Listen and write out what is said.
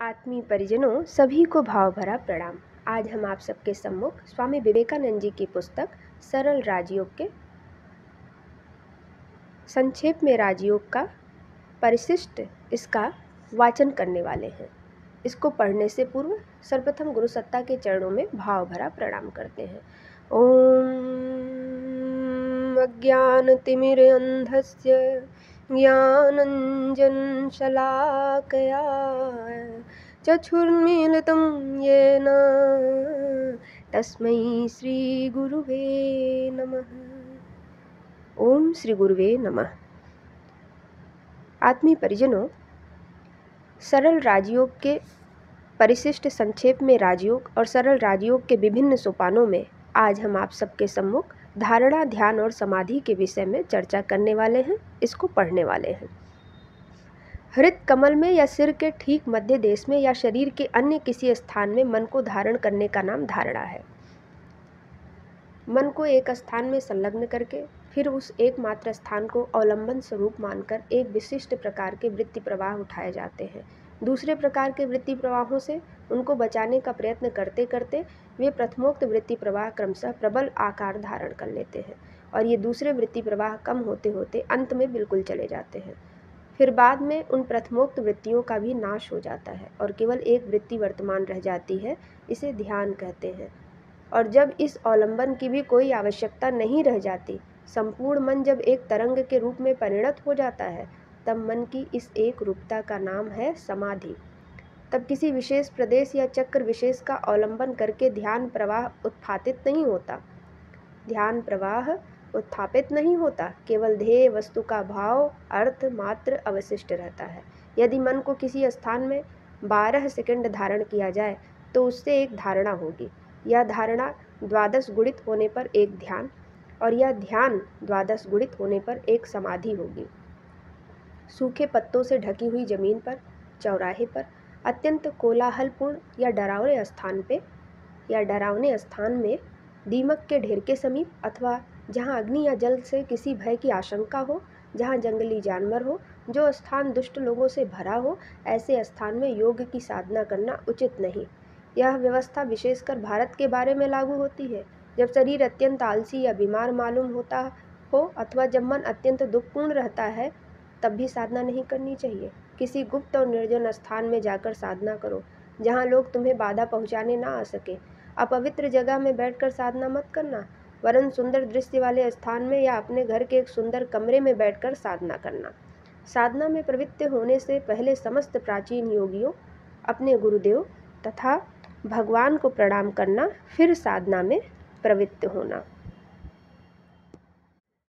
आत्मीय परिजनों, सभी को भाव भरा प्रणाम। आज हम आप सबके सम्मुख स्वामी विवेकानंद जी की पुस्तक सरल राजयोग के संक्षेप में राजयोग का परिशिष्ट इसका वाचन करने वाले हैं। इसको पढ़ने से पूर्व सर्वप्रथम गुरु सत्ता के चरणों में भाव भरा प्रणाम करते हैं। ओम अज्ञानतिमिरान्धस्य ज्ञानाञ्जनशलाकया चक्षुर्मीलितं येन तस्मै श्रीगुरुवे नमः। ओम श्री गुरुवे नमः। आत्मीय परिजनों, सरल राजयोग के परिशिष्ट संक्षेप में राजयोग और सरल राजयोग के विभिन्न सोपानों में आज हम आप सबके सम्मुख धारणा, ध्यान और समाधि के विषय में चर्चा करने वाले हैं। इसको पढ़ने वाले हैं। हृदय कमल में या सिर के ठीक मध्य देश में या शरीर के अन्य किसी स्थान में मन को धारण करने का नाम धारणा है। मन को एक स्थान में संलग्न करके फिर उस एकमात्र स्थान को अवलंबन स्वरूप मानकर एक विशिष्ट प्रकार के वृत्ति प्रवाह उठाए जाते हैं। दूसरे प्रकार के वृत्ति प्रवाहों से उनको बचाने का प्रयत्न करते करते वे प्रथमोक्त वृत्ति प्रवाह क्रमशः प्रबल आकार धारण कर लेते हैं और ये दूसरे वृत्ति प्रवाह कम होते होते अंत में बिल्कुल चले जाते हैं। फिर बाद में उन प्रथमोक्त वृत्तियों का भी नाश हो जाता है और केवल एक वृत्ति वर्तमान रह जाती है। इसे ध्यान कहते हैं। और जब इस अवलंबन की भी कोई आवश्यकता नहीं रह जाती, संपूर्ण मन जब एक तरंग के रूप में परिणत हो जाता है, तब मन की इस एक रूपता का नाम है समाधि। तब किसी विशेष प्रदेश या चक्र विशेष का अवलंबन करके ध्यान प्रवाह उत्थापित नहीं होता, केवल ध्येय वस्तु का भाव अर्थ मात्र अवशिष्ट रहता है। यदि मन को किसी स्थान में 12 सेकंड धारण किया जाए तो उससे एक धारणा होगी। यह धारणा 12 गुणित होने पर एक ध्यान और यह ध्यान 12 गुणित होने पर एक समाधि होगी। सूखे पत्तों से ढकी हुई जमीन पर, चौराहे पर, अत्यंत कोलाहलपूर्ण या डरावने स्थान में, दीमक के ढेर के समीप अथवा जहाँ अग्नि या जल से किसी भय की आशंका हो, जहाँ जंगली जानवर हो, जो स्थान दुष्ट लोगों से भरा हो, ऐसे स्थान में योग की साधना करना उचित नहीं। यह व्यवस्था विशेषकर भारत के बारे में लागू होती है। जब शरीर अत्यंत आलसी या बीमार मालूम होता हो अथवा जब मन अत्यंत दुखपूर्ण रहता है, तब भी साधना नहीं करनी चाहिए। किसी गुप्त और निर्जन स्थान में जाकर साधना करो, जहाँ लोग तुम्हें बाधा पहुँचाने ना आ सके। अपवित्र जगह में बैठकर साधना मत करना, वरन सुंदर दृश्य वाले स्थान में या अपने घर के एक सुंदर कमरे में बैठकर साधना करना। साधना में प्रवृत्त होने से पहले समस्त प्राचीन योगियों, अपने गुरुदेव तथा भगवान को प्रणाम करना, फिर साधना में प्रवृत्त होना।